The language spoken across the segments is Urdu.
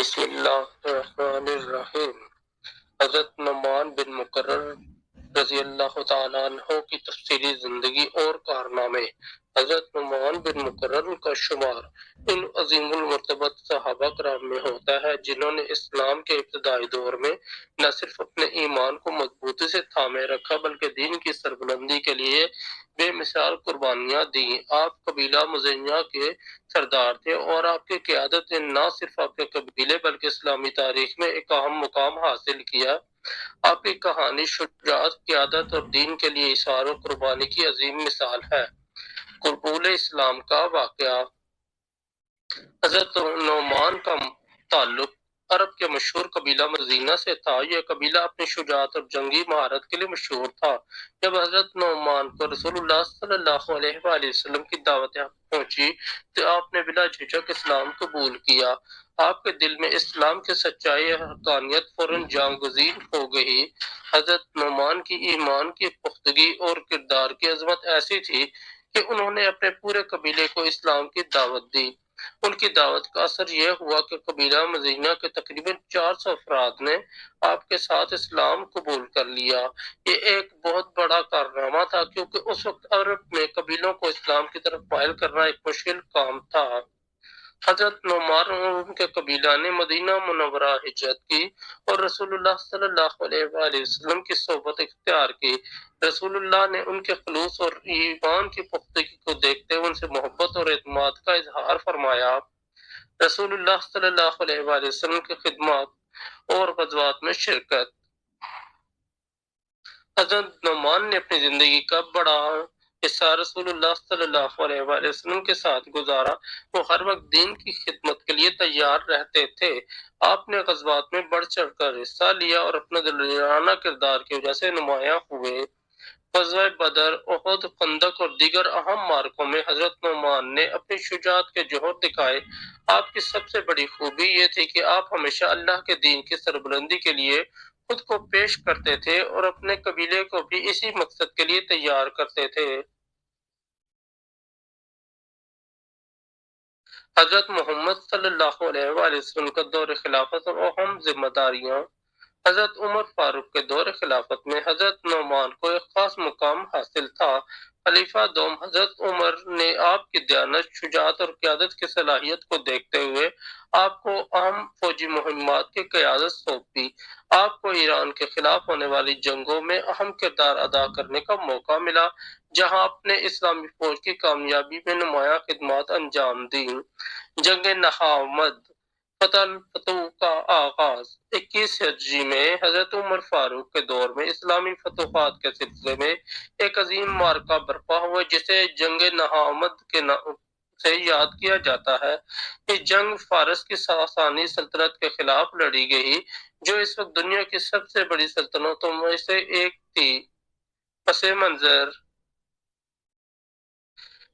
بسم اللہ الرحمن الرحیم۔ حضرت نعمان بن مقرر رضی اللہ تعالیٰ عنہ کی تفصیلی زندگی اور کارنامے۔ حضرت نعمان بن مقرر کا شمار ان عظیم المرتبت صحابہ کرام میں ہوتا ہے جنہوں نے اسلام کے ابتدائی دور میں نہ صرف اپنے ایمان کو مضبوطی سے تھامے رکھا بلکہ دین کی سربلندی کے لیے بے مثال قربانیاں دیں۔ آپ قبیلہ مزینہ کے سردار تھے اور آپ کی قیادت نے نہ صرف آپ کے قبیلے بلکہ اسلامی تاریخ میں ایک اہم مقام حاصل کیا۔ آپ کی کہانی شجاعت، قیادت اور دین کے لیے اثار و قربانی کی عظیم مثال ہے۔ قبول اسلام کا واقعہ۔ حضرت نعمان کا تعلق عرب کے مشہور قبیلہ مزینہ سے تھا۔ یہ قبیلہ اپنی شجاعت اور جنگی مہارت کے لیے مشہور تھا۔ جب حضرت نعمان کو رسول اللہ صلی اللہ علیہ وآلہ وسلم کی دعوت پہنچی تو آپ نے بلا جھجک اسلام قبول کیا۔ آپ کے دل میں اسلام کی سچائی اور حقانیت فوراً جاگزین ہو گئی۔ حضرت نعمان کی ایمان کی پختگی اور کردار کی عظمت ایسی تھی کہ انہوں نے اپنے پورے قبیلے کو اسلام کی دعوت دی۔ ان کی دعوت کا اثر یہ ہوا کہ قبیلہ مزینہ کے تقریباً 400 افراد نے آپ کے ساتھ اسلام قبول کر لیا۔ یہ ایک بہت بڑا کارنامہ تھا کیونکہ اس وقت عرب میں قبیلوں کو اسلام کی طرف مائل کرنا ایک مشکل کام تھا۔ حضرت نعمان اور ان کے قبیلہ نے مدینہ منورہ ہجرت کی اور رسول اللہ صلی اللہ علیہ وآلہ وسلم کی صحبت اختیار کی۔ رسول اللہ نے ان کے خلوص اور ایمان کی پختگی کو دیکھتے ہوئے ان سے محبت اور اعتماد کا اظہار فرمایا۔ رسول اللہ صلی اللہ علیہ وآلہ وسلم کی خدمات اور غزوات میں شرکت۔ حضرت نعمان نے اپنی زندگی کا بڑا حصہ رسول اللہ صلی اللہ علیہ وآلہ وسلم کے ساتھ گزارا۔ وہ ہر وقت دین کی خدمت کے لیے تیار رہتے تھے۔ آپ نے غزوات میں بڑھ چڑھ کر حصہ لیا اور اپنے دلجوانہ کردار کی وجہ سے نمایاں ہوئے۔ غزوہ بدر، احد، خندق اور دیگر اہم معرکوں میں حضرت نعمان نے اپنی شجاعت کے جوہر دکھائے۔ آپ کی سب سے بڑی خوبی یہ تھی کہ آپ ہمیشہ اللہ کے دین کی سربلندی کے لیے خود کو پیش کرتے تھے اور اپنے قبیلے کو بھی اسی مقصد کے لیے تیار کرتے تھے۔ حضرت محمد صلی اللہ علیہ وآلہ وسلم کا دور خلافت اور اہم ذمہ داریاں۔ حضرت عمر فاروق کے دور خلافت میں حضرت نعمان کو ایک خاص مقام حاصل تھا۔ خلیفہ دوم حضرت عمر نے آپ کی دیانت، شجاعت اور قیادت کی صلاحیت کو دیکھتے ہوئے آپ کو اہم فوجی مہمات کی قیادت سونپی۔ آپ کو ایران کے خلاف ہونے والی جنگوں میں اہم کردار ادا کرنے کا موقع ملا، جہاں آپ نے اسلامی فوج کی کامیابی میں نمایاں خدمات انجام دیں۔ جنگ نہاوند فتح کا آغاز 21 ہجری میں حضرت عمر فاروق کے دور میں اسلامی فتوحات کے سلسلے میں ایک عظیم معرکہ برپا ہوا جسے جنگ نہاوند کے نام سے یاد کیا جاتا ہے۔ یہ جنگ فارس کی ساسانی سلطنت کے خلاف لڑی گئی جو اس وقت دنیا کی سب سے بڑی سلطنتوں میں سے ایک تھی۔ پس منظر: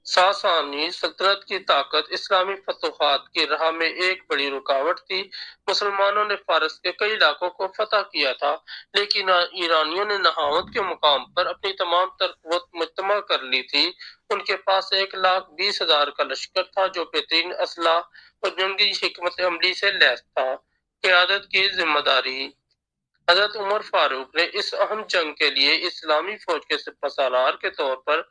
ساسانی سلطنت کی طاقت اسلامی فتوحات کی راہ میں ایک بڑی رکاوٹ تھی۔ مسلمانوں نے فارس کے کئی علاقوں کو فتح کیا تھا، لیکن ایرانیوں نے نہاوند کے مقام پر اپنی تمام تر قوت مجتمع کر لی تھی۔ ان کے پاس 1,20,000 کا لشکر تھا جو بہترین اسلحہ اور جنگی حکمت عملی سے لیس تھا۔ قیادت کی ذمہ داری: حضرت عمر فاروق نے اس اہم جنگ کے لیے اسلامی فوج کے سپہ سالار کے طور پر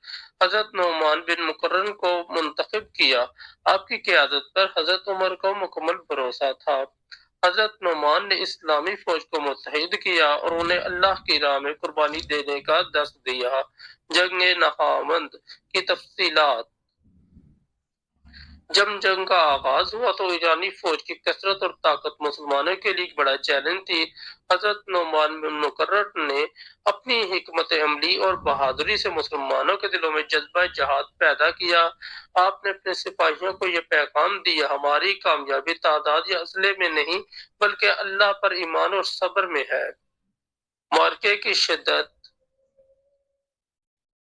حضرت نعمان بن مقرر کو منتخب کیا۔ آپ کی قیادت پر حضرت عمر کو مکمل بھروسہ تھا۔ حضرت نعمان نے اسلامی فوج کو متحد کیا اور انہیں اللہ کی راہ میں قربانی دینے کا دست دیا۔ جنگ نہاوند کی تفصیلات: جب جنگ کا آغاز ہوا تو ایرانی فوج کی کثرت اور طاقت مسلمانوں کے لیے ایک بڑا چیلنج تھی۔ حضرت نعمان بن مقرر نے اپنی حکمت عملی اور بہادری سے مسلمانوں کے دلوں میں جذبہ جہاد پیدا کیا۔ آپ نے اپنے سپاہیوں کو یہ پیغام دیا: ہماری کامیابی تعداد یا اسلحے میں نہیں بلکہ اللہ پر ایمان اور صبر میں ہے۔ معرکے کی شدت: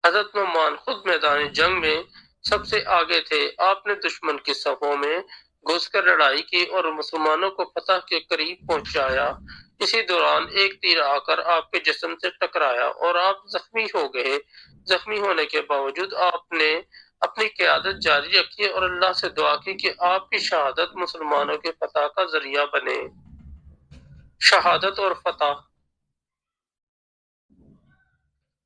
حضرت نعمان خود میدان جنگ میں سب سے آگے تھے۔ آپ نے دشمن کی صفوں میں گھس کر لڑائی کی اور مسلمانوں کو فتح کے قریب پہنچایا۔ اسی دوران ایک تیر آ کر آپ کے جسم سے ٹکرایا اور آپ زخمی ہو گئے۔ زخمی ہونے کے باوجود آپ نے اپنی قیادت جاری رکھیے اور اللہ سے دعا کی کہ آپ کی شہادت مسلمانوں کے فتح کا ذریعہ بنے۔ شہادت اور فتح۔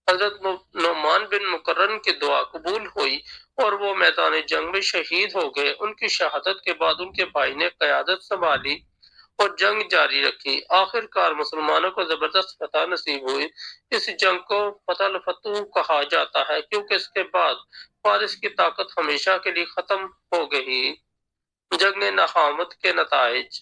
حضرت نعمان بن مقرن کی دعا قبول ہوئی اور وہ میدان جنگ میں شہید ہو گئے۔ ان کی شہادت کے بعد ان کے بھائی نے قیادت سنبھالی اور جنگ جاری رکھی۔ آخر کار مسلمانوں کو زبردست فتح نصیب ہوئی۔ اس جنگ کو فتح الفتوح کہا جاتا ہے کیونکہ اس کے بعد فارس کی طاقت ہمیشہ کے لیے ختم ہو گئی۔ جنگ نہامند کے نتائج۔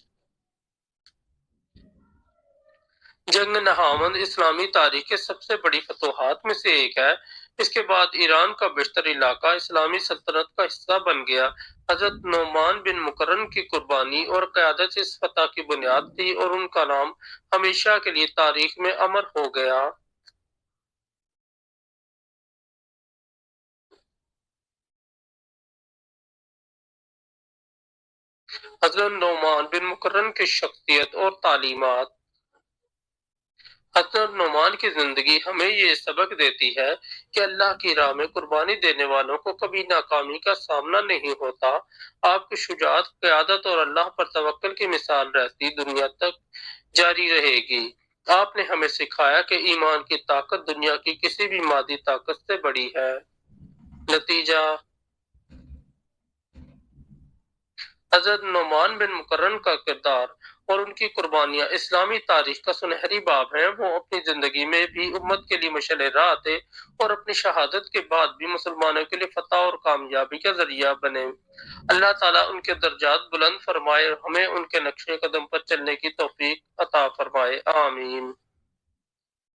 جنگ نہامند اسلامی تاریخ کے سب سے بڑی فتوحات میں سے ایک ہے۔ اس کے بعد ایران کا بیشتر علاقہ اسلامی سلطنت کا حصہ بن گیا۔ حضرت نعمان بن مقرن کی قربانی اور قیادت اس فتح کی بنیاد تھی اور ان کا نام ہمیشہ کے لیے تاریخ میں امر ہو گیا۔ حضرت نعمان بن مقرن کی شخصیت اور تعلیمات۔ حضرت نعمان کی زندگی ہمیں یہ سبق دیتی ہے کہ اللہ کی راہ میں قربانی دینے والوں کو کبھی ناکامی کا سامنا نہیں ہوتا۔ آپ کی شجاعت، قیادت اور اللہ پر توکل کی مثال رہتی دنیا تک جاری رہے گی۔ آپ نے ہمیں سکھایا کہ ایمان کی طاقت دنیا کی کسی بھی مادی طاقت سے بڑی ہے۔ نتیجہ: حضرت نعمان بن مقرن کا کردار اور ان کی قربانیاں اسلامی تاریخ کا سنہری باب ہیں۔ وہ اپنی زندگی میں بھی امت کے لیے مشعل راہ تھے اور اپنی شہادت کے بعد بھی مسلمانوں کے لیے فتح اور کامیابی کا ذریعہ بنے۔ اللہ تعالیٰ ان کے درجات بلند فرمائے اور ہمیں ان کے نقش قدم پر چلنے کی توفیق عطا فرمائے، آمین۔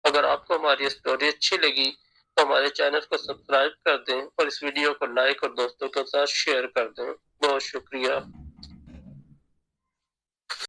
اگر آپ کو ہماری اسٹوری اچھی لگی تو ہمارے چینل کو سبسکرائب کر دیں اور اس ویڈیو کو لائک اور دوستوں کے ساتھ شیئر کر دیں۔ بہت شکریہ۔